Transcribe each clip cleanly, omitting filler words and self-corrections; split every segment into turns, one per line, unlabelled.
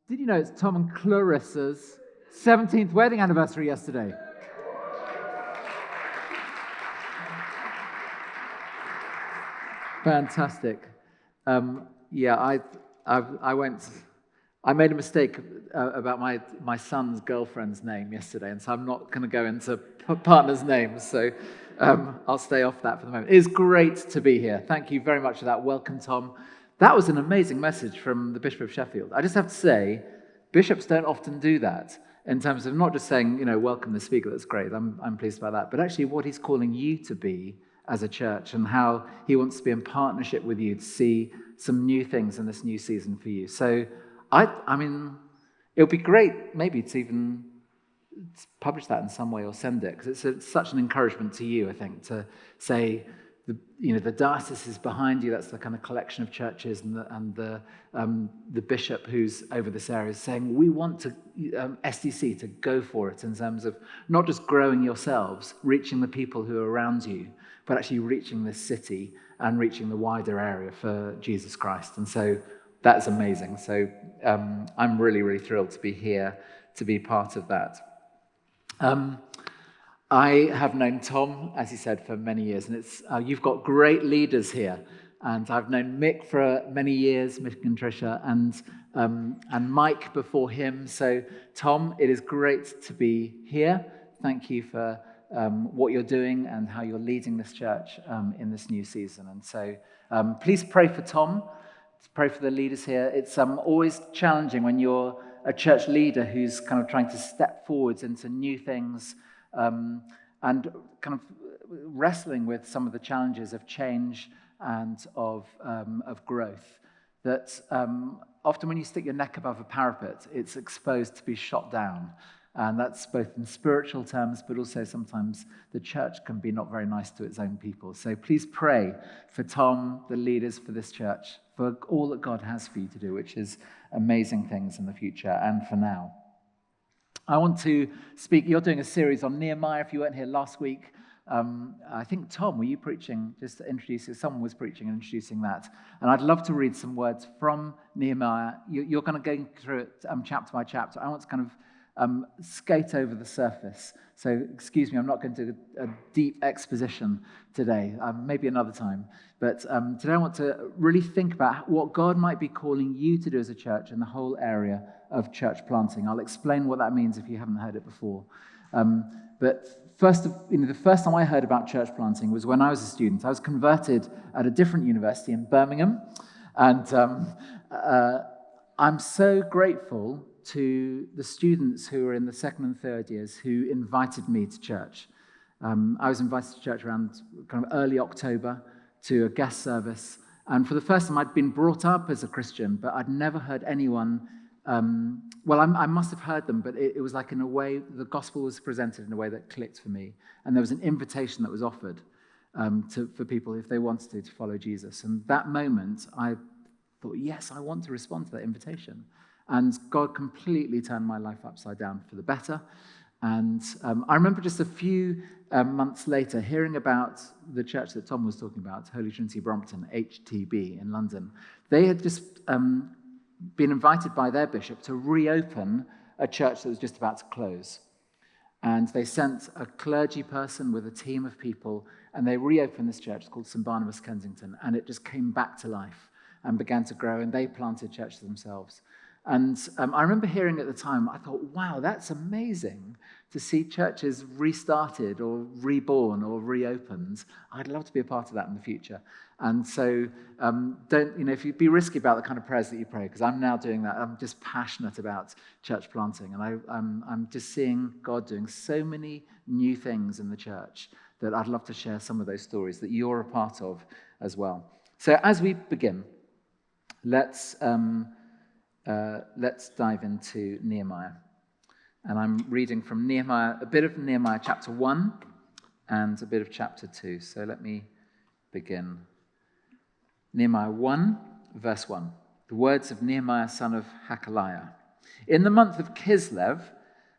Did you know it's Tom and Clarissa's 17th wedding anniversary yesterday? Fantastic. I made a mistake about my son's girlfriend's name yesterday, and so I'm not going to go into partners' names, so I'll stay off that for the moment. It is great to be here. Thank you very much for that. Welcome, Tom. That was an amazing message from the Bishop of Sheffield. I just have to say, bishops don't often do that in terms of not just saying, welcome the speaker, that's great, I'm pleased about that, but actually what he's calling you to be as a church and how he wants to be in partnership with you to see some new things in this new season for you. So, I mean, it would be great maybe to even publish that in some way or send it, because it's such an encouragement to you, I think, to say, the diocese is behind you. That's the kind of collection of churches, and the bishop who's over this area is saying, we want to SDC to go for it in terms of not just growing yourselves, reaching the people who are around you, but actually reaching this city and reaching the wider area for Jesus Christ. And so that's amazing. So I'm really, really thrilled to be here to be part of that. I have known Tom, as he said, for many years, and you've got great leaders here. And I've known Mick for many years, Mick and Tricia, and Mike before him. So, Tom, it is great to be here. Thank you for what you're doing and how you're leading this church in this new season. And so, please pray for Tom. Pray for the leaders here. It's always challenging when you're a church leader who's kind of trying to step forwards into new things. And kind of wrestling with some of the challenges of change and of growth. That often when you stick your neck above a parapet, it's exposed to be shot down. And that's both in spiritual terms, but also sometimes the church can be not very nice to its own people. So please pray for Tom, the leaders for this church, for all that God has for you to do, which is amazing things in the future and for now. I want to speak. You're doing a series on Nehemiah. If you weren't here last week, I think, Tom, were you preaching? Just to introduce it. Someone was preaching and introducing that. And I'd love to read some words from Nehemiah. You're kind of going through it chapter by chapter. I want to kind of skate over the surface. So excuse me, I'm not going to do a deep exposition today, maybe another time. But today I want to really think about what God might be calling you to do as a church in the whole area of church planting. I'll explain what that means if you haven't heard it before. But the first time I heard about church planting was when I was a student. I was converted at a different university in Birmingham. And I'm so grateful to the students who were in the second and third years who invited me to church. I was invited to church around kind of early October to a guest service. And for the first time, I'd been brought up as a Christian, but I'd never heard anyone. I must have heard them, but it was like in a way, the gospel was presented in a way that clicked for me. And there was an invitation that was offered for people, if they wanted to follow Jesus. And that moment, I thought, yes, I want to respond to that invitation. And God completely turned my life upside down for the better. And I remember just a few months later hearing about the church that Tom was talking about, Holy Trinity Brompton, HTB in London. They had just been invited by their bishop to reopen a church that was just about to close. And they sent a clergy person with a team of people, and they reopened this church called St. Barnabas Kensington, and it just came back to life and began to grow, and they planted churches themselves. And I remember hearing at the time, I thought, wow, that's amazing to see churches restarted or reborn or reopened. I'd love to be a part of that in the future. And so if you be risky about the kind of prayers that you pray, because I'm now doing that. I'm just passionate about church planting. And I'm just seeing God doing so many new things in the church that I'd love to share some of those stories that you're a part of as well. So as we begin, let's dive into Nehemiah. And I'm reading from Nehemiah, a bit of Nehemiah chapter 1 and a bit of chapter 2. So let me begin. Nehemiah 1, verse 1. The words of Nehemiah, son of Hakaliah. In the month of Kislev,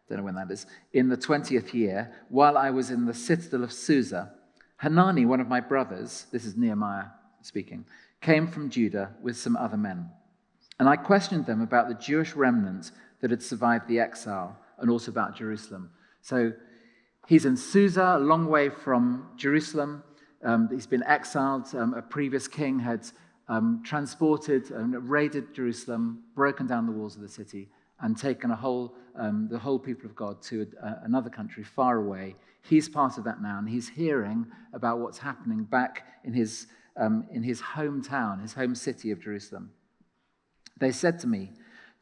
don't know when that is, in the 20th year, while I was in the citadel of Susa, Hanani, one of my brothers, this is Nehemiah speaking, came from Judah with some other men. And I questioned them about the Jewish remnant that had survived the exile and also about Jerusalem. So he's in Susa, a long way from Jerusalem. He's been exiled. A previous king had transported and raided Jerusalem, broken down the walls of the city, and taken the whole people of God to another country far away. He's part of that now, and he's hearing about what's happening back in his hometown, his home city of Jerusalem. They said to me,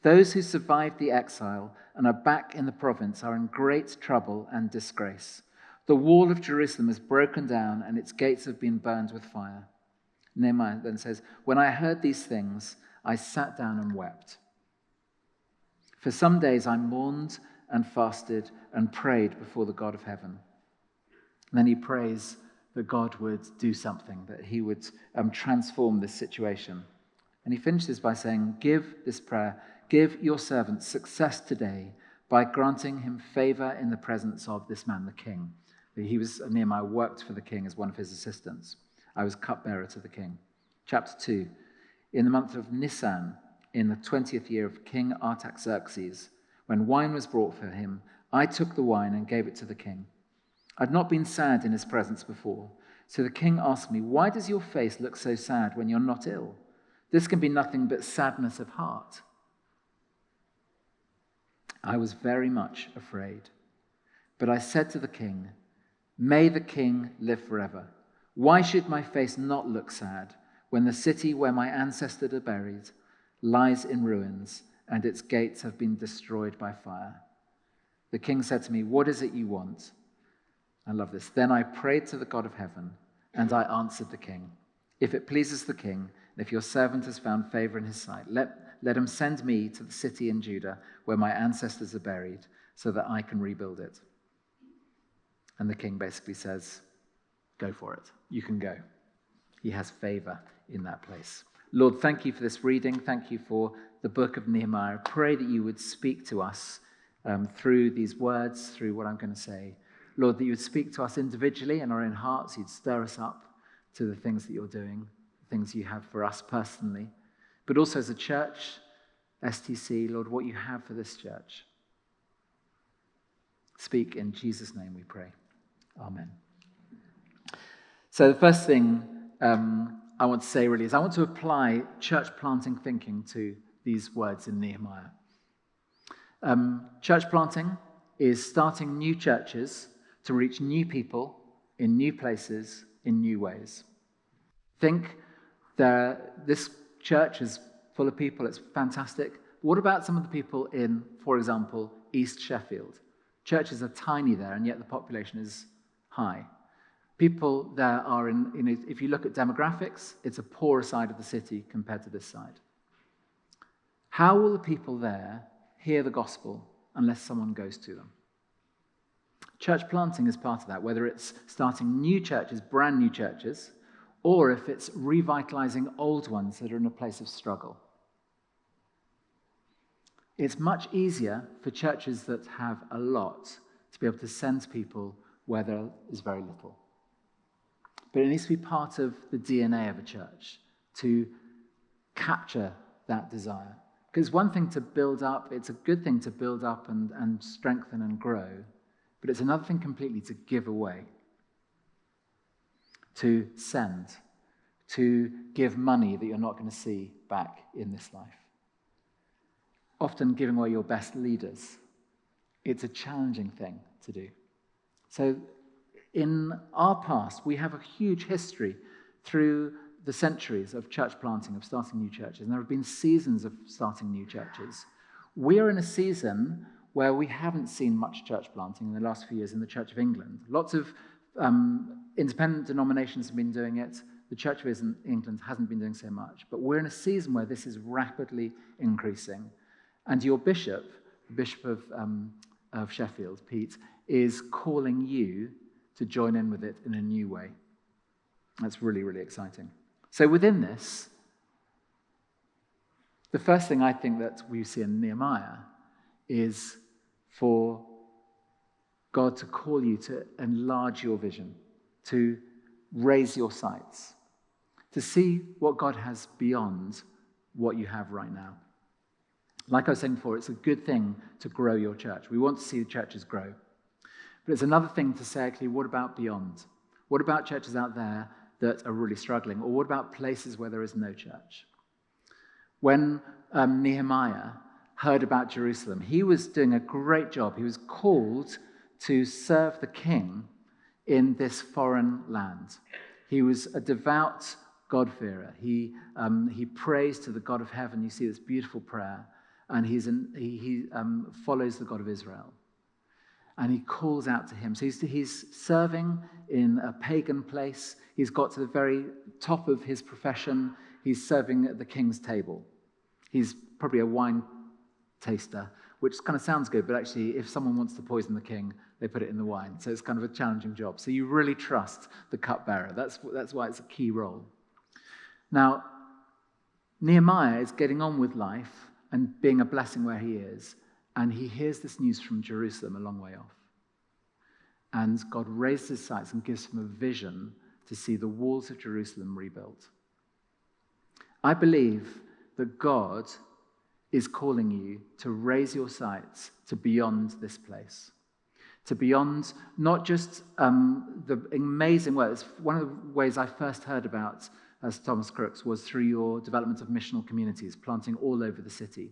"Those who survived the exile and are back in the province are in great trouble and disgrace. The wall of Jerusalem is broken down and its gates have been burned with fire." Nehemiah then says, "When I heard these things, I sat down and wept. For some days I mourned and fasted and prayed before the God of heaven." And then he prays that God would do something, that he would transform this situation. And he finishes by saying, "Give this prayer, give your servant success today by granting him favor in the presence of this man, the king." Nehemiah worked for the king as one of his assistants. I was cupbearer to the king. Chapter 2. In the month of Nisan, in the 20th year of King Artaxerxes, when wine was brought for him, I took the wine and gave it to the king. I'd not been sad in his presence before. So the king asked me, "Why does your face look so sad when you're not ill? This can be nothing but sadness of heart." I was very much afraid. But I said to the king, "May the king live forever. Why should my face not look sad when the city where my ancestors are buried lies in ruins and its gates have been destroyed by fire?" The king said to me, "What is it you want?" I love this. Then I prayed to the God of heaven, and I answered the king, "If it pleases the king, and if your servant has found favor in his sight, let him send me to the city in Judah where my ancestors are buried, so that I can rebuild it." And the king basically says, "Go for it. You can go." He has favor in that place. Lord, thank you for this reading. Thank you for the book of Nehemiah. I pray that you would speak to us through these words, through what I'm going to say. Lord, that you would speak to us individually in our own hearts. You'd stir us up to the things that you're doing, the things you have for us personally, but also as a church, STC, Lord, what you have for this church. Speak in Jesus' name we pray. Amen. So the first thing I want to say really is I want to apply church planting thinking to these words in Nehemiah. Church planting is starting new churches to reach new people in new places in new ways. Think that this church is full of people, it's fantastic. What about some of the people in, for example, East Sheffield? Churches are tiny there, and yet the population is high. People there are if you look at demographics, it's a poorer side of the city compared to this side. How will the people there hear the gospel unless someone goes to them? Church planting is part of that, whether it's starting new churches, brand new churches, or if it's revitalizing old ones that are in a place of struggle. It's much easier for churches that have a lot to be able to send people where there is very little. But it needs to be part of the DNA of a church to capture that desire. Because one thing to build up, it's a good thing to build up and strengthen and grow, but it's another thing completely to give away, to send, to give money that you're not going to see back in this life. Often giving away your best leaders. It's a challenging thing to do. So in our past, we have a huge history through the centuries of church planting, of starting new churches, and there have been seasons of starting new churches. We are in a season where we haven't seen much church planting in the last few years in the Church of England. Lots of independent denominations have been doing it. The Church of England hasn't been doing so much. But we're in a season where this is rapidly increasing. And your bishop, the Bishop of Sheffield, Pete, is calling you to join in with it in a new way. That's really, really exciting. So within this, the first thing I think that we see in Nehemiah is for God to call you to enlarge your vision, to raise your sights, to see what God has beyond what you have right now. Like I was saying before, it's a good thing to grow your church. We want to see the churches grow. But it's another thing to say, actually, what about beyond? What about churches out there that are really struggling? Or what about places where there is no church? When Nehemiah heard about Jerusalem, he was doing a great job. He was called to serve the king in this foreign land. He was a devout God-fearer. He prays to the God of heaven. You see this beautiful prayer. And he follows the God of Israel. And he calls out to him. So he's serving in a pagan place. He's got to the very top of his profession. He's serving at the king's table. He's probably a wine taster, which kind of sounds good, but actually if someone wants to poison the king, they put it in the wine. So it's kind of a challenging job. So you really trust the cupbearer. That's why it's a key role. Now, Nehemiah is getting on with life and being a blessing where he is, and he hears this news from Jerusalem a long way off. And God raises his sights and gives him a vision to see the walls of Jerusalem rebuilt. I believe that God is calling you to raise your sights to beyond this place, to beyond not just the amazing work. One of the ways I first heard about as Thomas Crooks was through your development of missional communities, planting all over the city,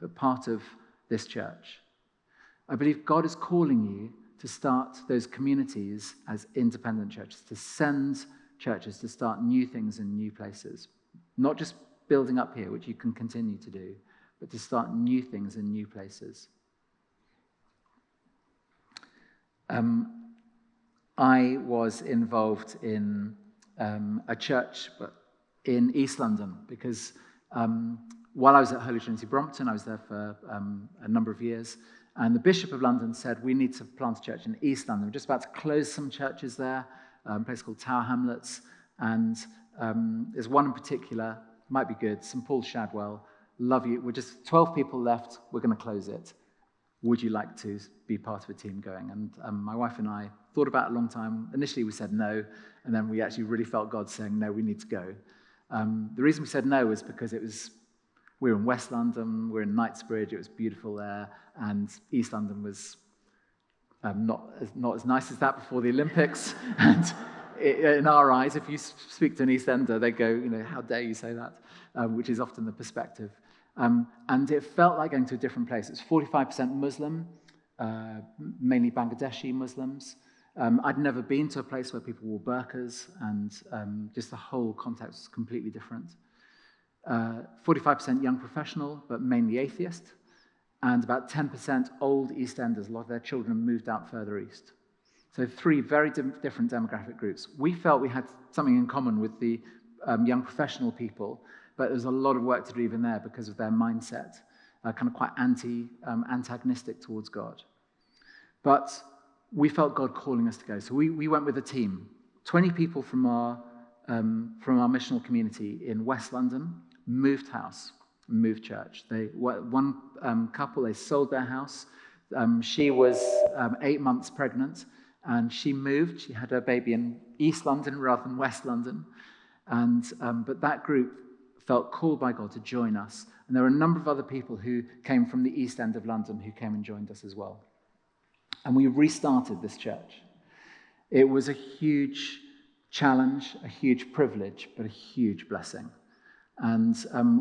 but part of this church. I believe God is calling you to start those communities as independent churches, to send churches to start new things in new places. Not just building up here, which you can continue to do, but to start new things in new places. I was involved in a church in East London because while I was at Holy Trinity Brompton, I was there for a number of years, and the Bishop of London said, we need to plant a church in East London. We're just about to close some churches there, a place called Tower Hamlets, and there's one in particular, might be good, St. Paul Shadwell, love you. We're just 12 people left, we're going to close it. Would you like to be part of a team going? And my wife and I thought about it a long time. Initially we said no, and then we actually really felt God saying, no, we need to go. The reason we said no was because we were in West London, we were in Knightsbridge, it was beautiful there, and East London was not as nice as that before the Olympics. And in our eyes, if you speak to an East Ender, they go, how dare you say that, which is often the perspective. And it felt like going to a different place. It's 45% Muslim, mainly Bangladeshi Muslims. I'd never been to a place where people wore burqas, and just the whole context was completely different. 45% young professional, but mainly atheist, and about 10% old East Enders. A lot of their children moved out further east. So 3 very different demographic groups. We felt we had something in common with the young professional people, but there's a lot of work to do even there because of their mindset, kind of quite antagonistic towards God. But we felt God calling us to go. So we went with a team, 20 people from our missional community in West London, moved house, moved church. One couple, they sold their house. She was 8 months pregnant, and she moved. She had her baby in East London rather than West London. But that group felt called by God to join us. And there were a number of other people who came from the East End of London who came and joined us as well. And we restarted this church. It was a huge challenge, a huge privilege, but a huge blessing. And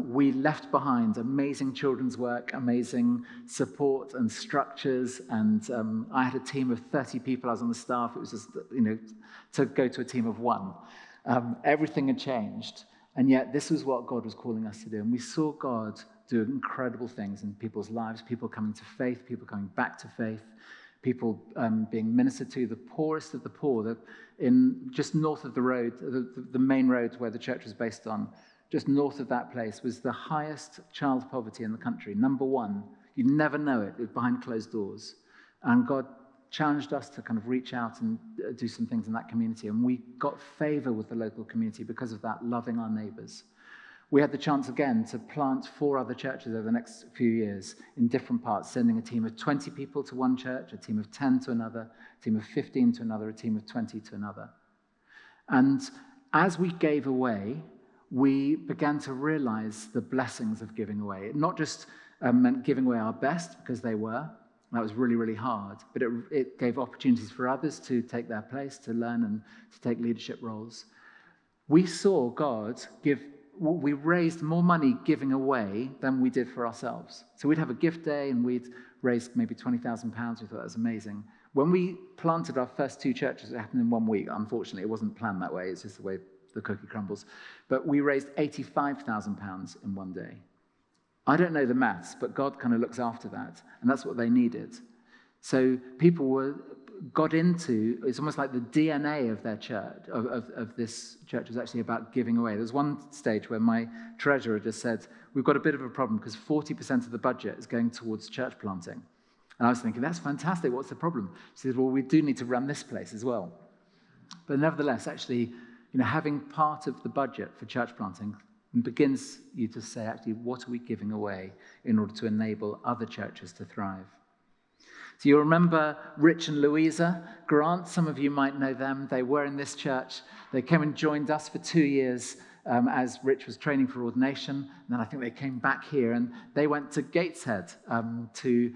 we left behind amazing children's work, amazing support and structures. And I had a team of 30 people. I was on the staff. It was just, to go to a team of 1. Everything had changed. And yet this was what God was calling us to do. And we saw God do incredible things in people's lives, people coming to faith, people coming back to faith, people being ministered to, the poorest of the poor. In just north of the road, the main road where the church was based on, just north of that place was the highest child poverty in the country, number 1. You'd never know it. It was behind closed doors. And God challenged us to kind of reach out and do some things in that community. And we got favor with the local community because of that, loving our neighbors. We had the chance again to plant 4 other churches over the next few years in different parts, sending a team of 20 people to one church, a team of 10 to another, a team of 15 to another, a team of 20 to another. And as we gave away, we began to realize the blessings of giving away. Not just meant giving away our best because they were. That was really, really hard. But it gave opportunities for others to take their place, to learn and to take leadership roles. We saw God we raised more money giving away than we did for ourselves. So we'd have a gift day and we'd raised maybe £20,000. We thought that was amazing. When we planted our first 2 churches, it happened in 1 week. Unfortunately, it wasn't planned that way. It's just the way the cookie crumbles. But we raised £85,000 in 1 day. I don't know the maths, but God kind of looks after that. And that's what they needed. So people got into, it's almost like the DNA of their church, of this church was actually about giving away. There was one stage where my treasurer just said, we've got a bit of a problem because 40% of the budget is going towards church planting. And I was thinking, that's fantastic, what's the problem? She said, well, we do need to run this place as well. But nevertheless, actually, having part of the budget for church planting begins you to say, actually, what are we giving away in order to enable other churches to thrive? So you remember Rich and Louisa Grant. Some of you might know them. They were in this church. They came and joined us for 2 years as Rich was training for ordination. And then I think they came back here and they went to Gateshead to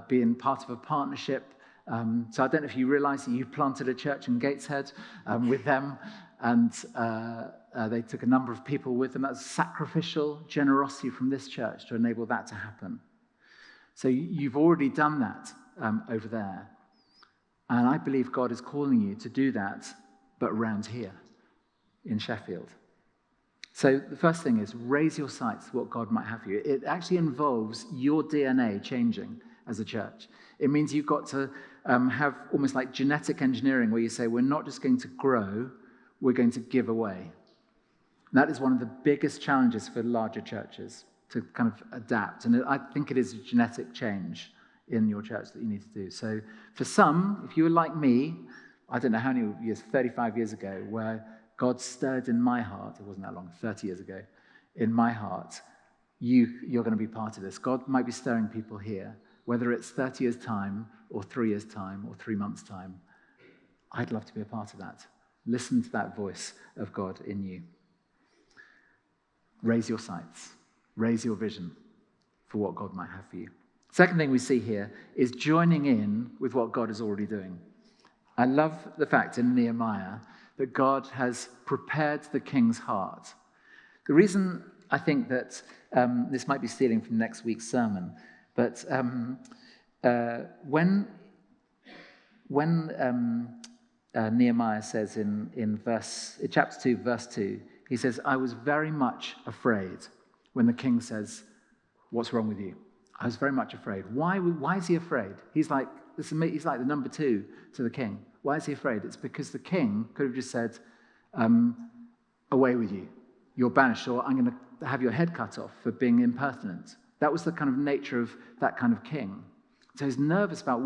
be in part of a partnership. So I don't know if you realise that you planted a church in Gateshead with them. And they took a number of people with them. That was sacrificial generosity from this church to enable that to happen. So you've already done that over there. And I believe God is calling you to do that, but around here in Sheffield. So the first thing is raise your sights to what God might have for you. It actually involves your DNA changing as a church. It means you've got to have almost like genetic engineering where you say, we're not just going to grow, we're going to give away. And that is one of the biggest challenges for larger churches, to kind of adapt. And I think it is a genetic change in your church that you need to do. So for some, if you were like me, I don't know how many years, 35 years ago, where God stirred in my heart, it wasn't that long, 30 years ago, in my heart, you're going to be part of this. God might be stirring people here, whether it's 30 years' time or 3 years' time or 3 months' time. I'd love to be a part of that. Listen to that voice of God in you. Raise your sights. Raise your vision for what God might have for you. Second thing we see here is joining in with what God is already doing. I love the fact in Nehemiah that God has prepared the king's heart. The reason I think that this might be stealing from next week's sermon, but when Nehemiah says in chapter 2, verse 2, he says, I was very much afraid when the king says, what's wrong with you? I was very much afraid. Why is he afraid? He's like the number 2 to the king. Why is he afraid? It's because the king could have just said, away with you. You're banished, or I'm going to have your head cut off for being impertinent. That was the kind of nature of that kind of king. So he's nervous about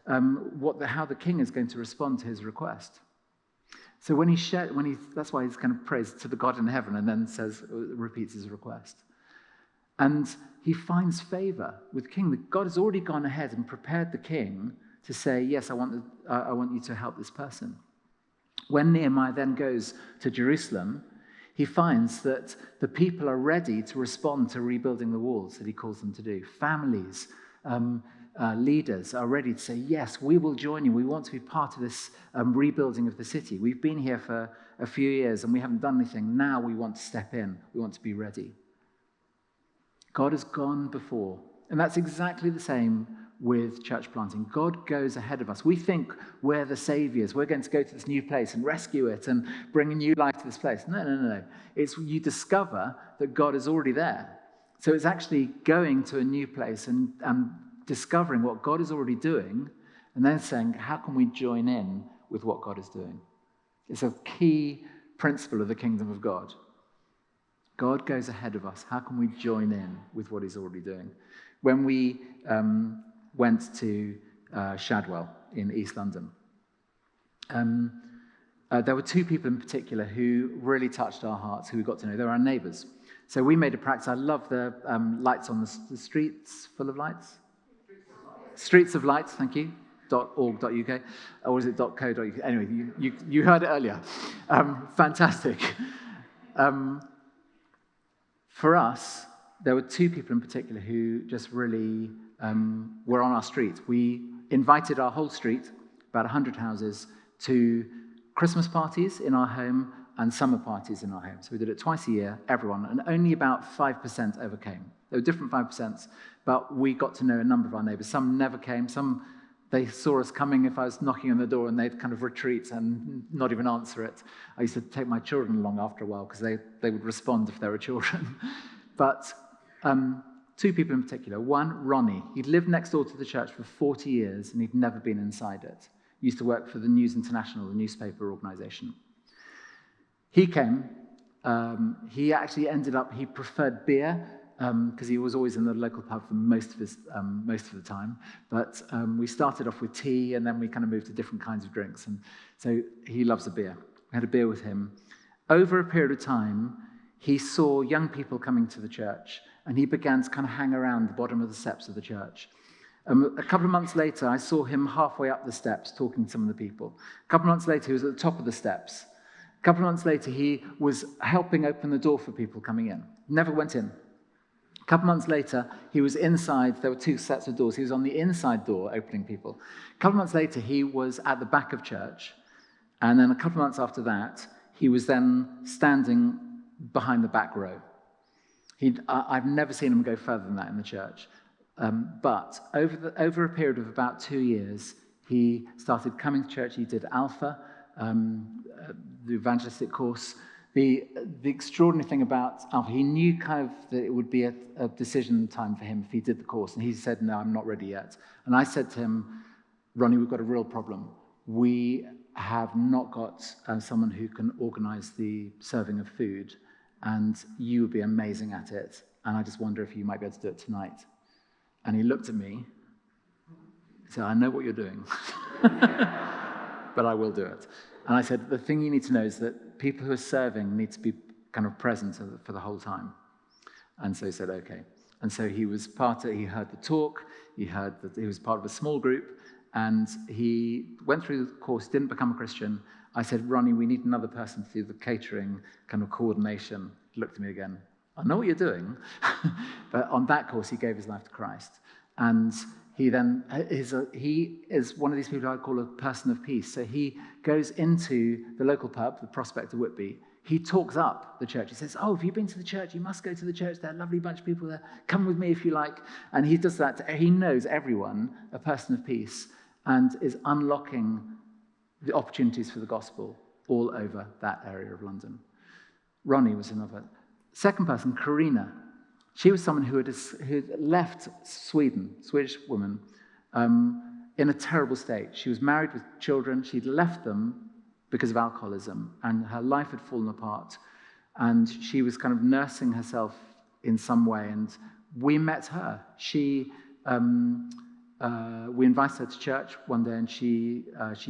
how the king is going to respond to his request. So that's why he's kind of prays to the God in heaven and then repeats his request. And he finds favor with the king. God has already gone ahead and prepared the king to say, yes, I want you to help this person. When Nehemiah then goes to Jerusalem, he finds that the people are ready to respond to rebuilding the walls that he calls them to do. Families, leaders are ready to say, yes, we will join you. We want to be part of this rebuilding of the city. We've been here for a few years and we haven't done anything. Now we want to step in. We want to be ready. God has gone before. And that's exactly the same with church planting. God goes ahead of us. We think we're the saviors. We're going to go to this new place and rescue it and bring a new life to this place. No. It's you discover that God is already there. So it's actually going to a new place and discovering what God is already doing and then saying, how can we join in with what God is doing? It's a key principle of the kingdom of God. God goes ahead of us. How can we join in with what he's already doing? When we went to Shadwell in East London, there were 2 people in particular who really touched our hearts, who we got to know. They were our neighbours. So we made a practice. I love the lights on the streets full of lights. Streets of Lights, thank you, .org.uk, or is it .co.uk? Anyway, you heard it earlier. Fantastic. For us, there were two people in particular who just really were on our street. We invited our whole street, about 100 houses, to Christmas parties in our home and summer parties in our home. So we did it twice a year, everyone, and only about 5% ever came. There were different 5%, but we got to know a number of our neighbours. Some never came, some they saw us coming if I was knocking on the door, and they'd kind of retreat and not even answer it. I used to take my children along after a while because they would respond if they were children. But two people in particular. One, Ronnie. He'd lived next door to the church for 40 years, and he'd never been inside it. He used to work for the News International, the newspaper organisation. He came. He actually ended up, he preferred beer, because he was always in the local pub for most of the time. But we started off with tea, and then we kind of moved to different kinds of drinks. And so he loves a beer. We had a beer with him. Over a period of time, he saw young people coming to the church, and he began to kind of hang around the bottom of the steps of the church. A couple of months later, I saw him halfway up the steps talking to some of the people. A couple of months later, he was at the top of the steps. A couple of months later, he was helping open the door for people coming in. Never went in. A couple months later, he was inside. There were two sets of doors. He was on the inside door opening people. A couple months later, he was at the back of church. And then a couple months after that, he was then standing behind the back row. I've never seen him go further than that in the church. But over a period of about 2 years, he started coming to church. He did Alpha, the evangelistic course. The extraordinary thing about Alpha, he knew kind of that it would be a decision time for him if he did the course. And he said, no, I'm not ready yet. And I said to him, Ronnie, we've got a real problem. We have not got someone who can organize the serving of food. And you would be amazing at it. And I just wonder if you might be able to do it tonight. And he looked at me. He said, I know what you're doing, but I will do it. And I said, the thing you need to know is that people who are serving need to be kind of present for the whole time. And so he said, okay. And so he heard the talk, he was part of a small group, and he went through the course, didn't become a Christian. I said, Ronnie, we need another person to do the catering kind of coordination. He looked at me again. I know what you're doing. But on that course, he gave his life to Christ. And he is one of these people I call a person of peace. So he goes into the local pub, the Prospect of Whitby. He talks up the church. He says, oh, have you been to the church? You must go to the church. There are a lovely bunch of people there. Come with me if you like. And he does that. He knows everyone, a person of peace, and is unlocking the opportunities for the gospel all over that area of London. Ronnie was another. Second person, Karina. She was someone who had left Sweden, Swedish woman, in a terrible state. She was married with children. She'd left them because of alcoholism, and her life had fallen apart. And she was kind of nursing herself in some way. And we met her. We invited her to church one day, and she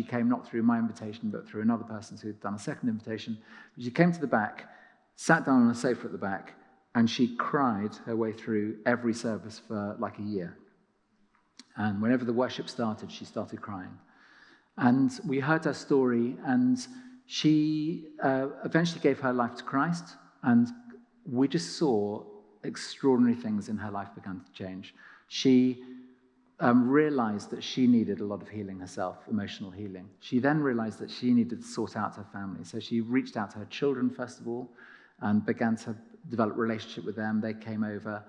came not through my invitation, but through another person who had done a second invitation. She came to the back, sat down on a sofa at the back, and she cried her way through every service for like a year. And whenever the worship started, she started crying. And we heard her story, and she eventually gave her life to Christ, and we just saw extraordinary things in her life began to change. She realized that she needed a lot of healing herself, emotional healing. She then realized that she needed to sort out her family. So she reached out to her children, first of all, and began to develop a relationship with them. They came over.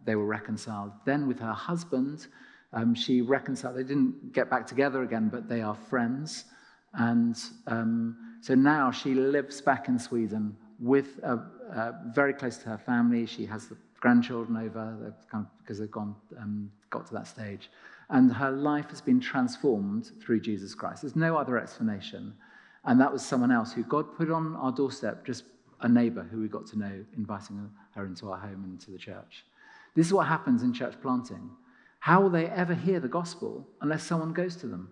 They were reconciled. Then with her husband, she reconciled. They didn't get back together again, but they are friends. And so now she lives back in Sweden with very close to her family. She has the grandchildren over because they've got to that stage. And her life has been transformed through Jesus Christ. There's no other explanation. And that was someone else who God put on our doorstep, just a neighbor who we got to know, inviting her into our home and into the church. This is what happens in church planting. How will they ever hear the gospel unless someone goes to them?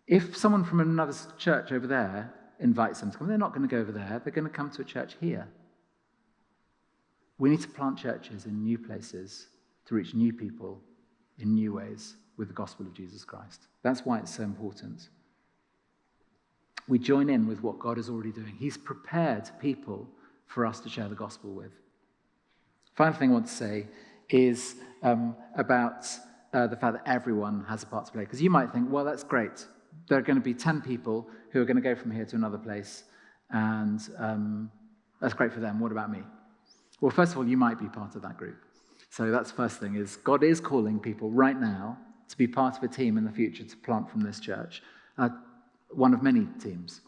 If someone from another church over there invites them to come, they're not going to go over there. They're going to come to a church here. We need to plant churches in new places to reach new people in new ways with the gospel of Jesus Christ. That's why it's so important. We join in with what God is already doing. He's prepared people for us to share the gospel with. Final thing I want to say is about the fact that everyone has a part to play. Because you might think, well, that's great. There are going to be 10 people who are going to go from here to another place, and that's great for them. What about me? Well, first of all, you might be part of that group. So that's the first thing, is God is calling people right now to be part of a team in the future to plant from this church, one of many teams.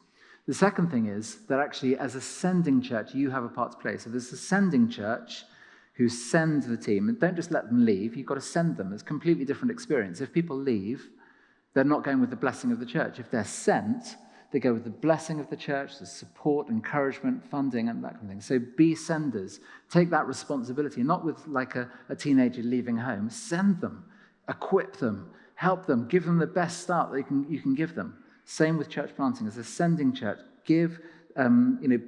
The second thing is that actually, as a sending church, you have a part to play. So there's a sending church who send the team, and don't just let them leave. You've got to send them. It's a completely different experience. If people leave, they're not going with the blessing of the church. If they're sent, they go with the blessing of the church, the support, encouragement, funding, and that kind of thing. So be senders. Take that responsibility, not with like a teenager leaving home. Send them, equip them, help them, give them the best start that you can give them. Same with church planting. As a sending church, give,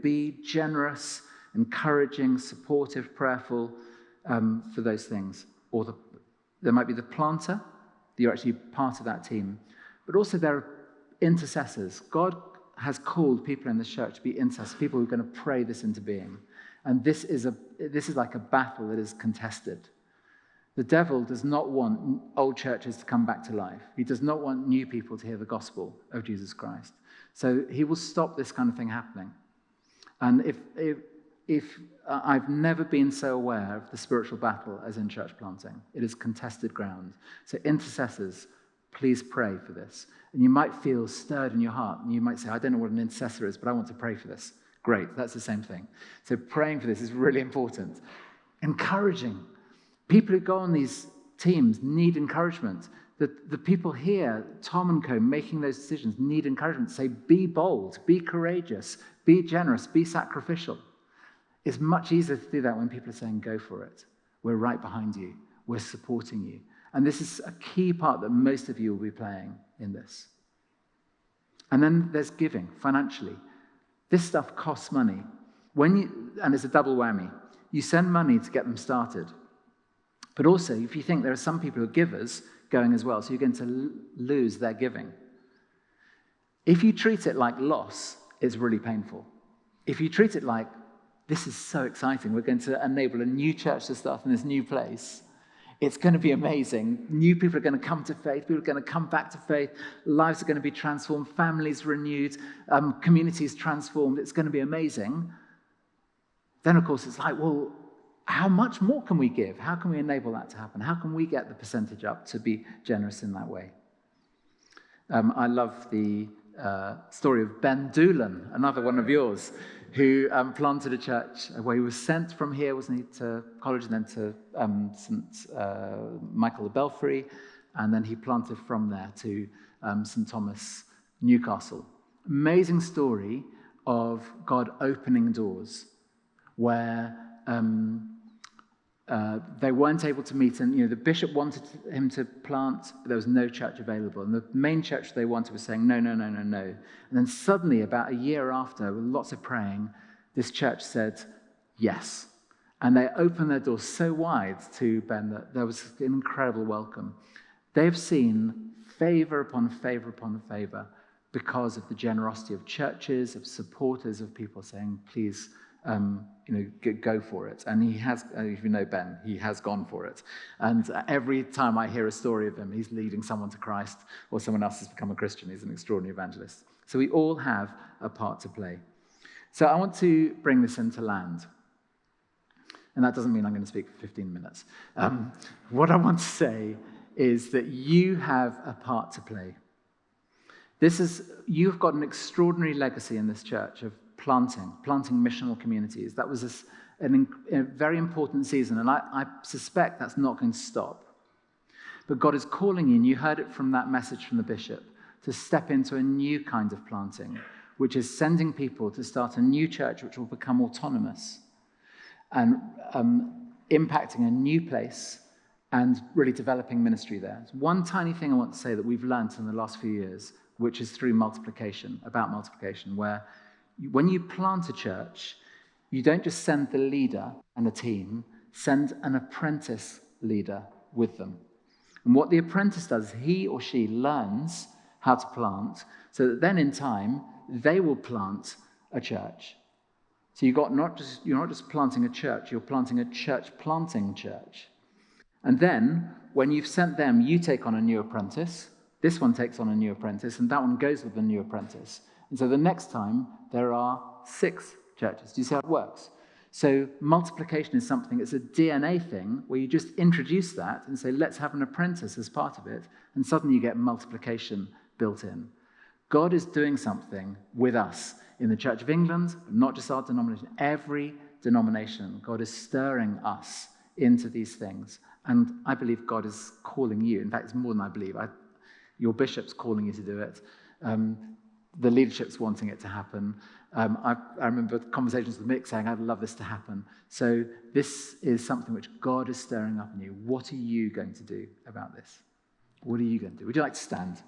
be generous, encouraging, supportive, prayerful for those things. Or there might be the planter, you're actually part of that team. But also there are intercessors. God has called people in the church to be intercessors, people who are going to pray this into being. And this is like a battle that is contested. The devil does not want old churches to come back to life. He does not want new people to hear the gospel of Jesus Christ. So he will stop this kind of thing happening. And if I've never been so aware of the spiritual battle as in church planting. It is contested ground. So intercessors, please pray for this. And you might feel stirred in your heart, and you might say, I don't know what an intercessor is, but I want to pray for this. Great, that's the same thing. So praying for this is really important. Encouraging. People who go on these teams need encouragement. The people here, Tom and co, making those decisions, need encouragement. Say, be bold, be courageous, be generous, be sacrificial. It's much easier to do that when people are saying, go for it. We're right behind you. We're supporting you. And this is a key part that most of you will be playing in this. And then there's giving, financially. This stuff costs money. And it's a double whammy. You send money to get them started. But also, if you think there are some people who are givers going as well, so you're going to lose their giving. If you treat it like loss, it's really painful. If you treat it like, this is so exciting, we're going to enable a new church to start in this new place, it's going to be amazing. New people are going to come to faith. People are going to come back to faith. Lives are going to be transformed. Families renewed. Communities transformed. It's going to be amazing. Then, of course, it's like, well, how much more can we give? How can we enable that to happen? How can we get the percentage up to be generous in that way? I love the story of Ben Doolan, another one of yours, who planted a church where he was sent from here, wasn't he, to college, and then to St. Michael the Belfry, and then he planted from there to St. Thomas, Newcastle. Amazing story of God opening doors where they weren't able to meet, and the bishop wanted him to plant, but there was no church available. And the main church they wanted was saying, no. And then suddenly, about a year after, with lots of praying, this church said yes. And they opened their doors so wide to Ben that there was an incredible welcome. They've seen favor upon favor upon favor because of the generosity of churches, of supporters, of people saying, please, go for it. And he has, if you know Ben, he has gone for it. And every time I hear a story of him, he's leading someone to Christ or someone else has become a Christian. He's an extraordinary evangelist. So we all have a part to play. So I want to bring this into land. And that doesn't mean I'm going to speak for 15 minutes. What I want to say is that you have a part to play. You've got an extraordinary legacy in this church of planting missional communities. That was a very important season, and I suspect that's not going to stop. But God is calling you, and you heard it from that message from the bishop, to step into a new kind of planting, which is sending people to start a new church which will become autonomous and impacting a new place and really developing ministry there. It's one tiny thing I want to say that we've learned in the last few years, which is through multiplication, where when you plant a church, you don't just send the leader and a team, send an apprentice leader with them. And what the apprentice does, he or she learns how to plant, so that then in time, they will plant a church. So you're not just planting a church, you're planting a church planting church. And then, when you've sent them, you take on a new apprentice. This one takes on a new apprentice, and that one goes with the new apprentice. And so the next time, there are 6 churches. Do you see how it works? So multiplication is something, it's a DNA thing, where you just introduce that and say, let's have an apprentice as part of it, and suddenly you get multiplication built in. God is doing something with us in the Church of England, not just our denomination, every denomination. God is stirring us into these things. And I believe God is calling you. In fact, it's more than I believe. Your bishop's calling you to do it. The leadership's wanting it to happen. I remember conversations with Mick saying, I'd love this to happen. So this is something which God is stirring up in you. What are you going to do about this? What are you going to do? Would you like to stand?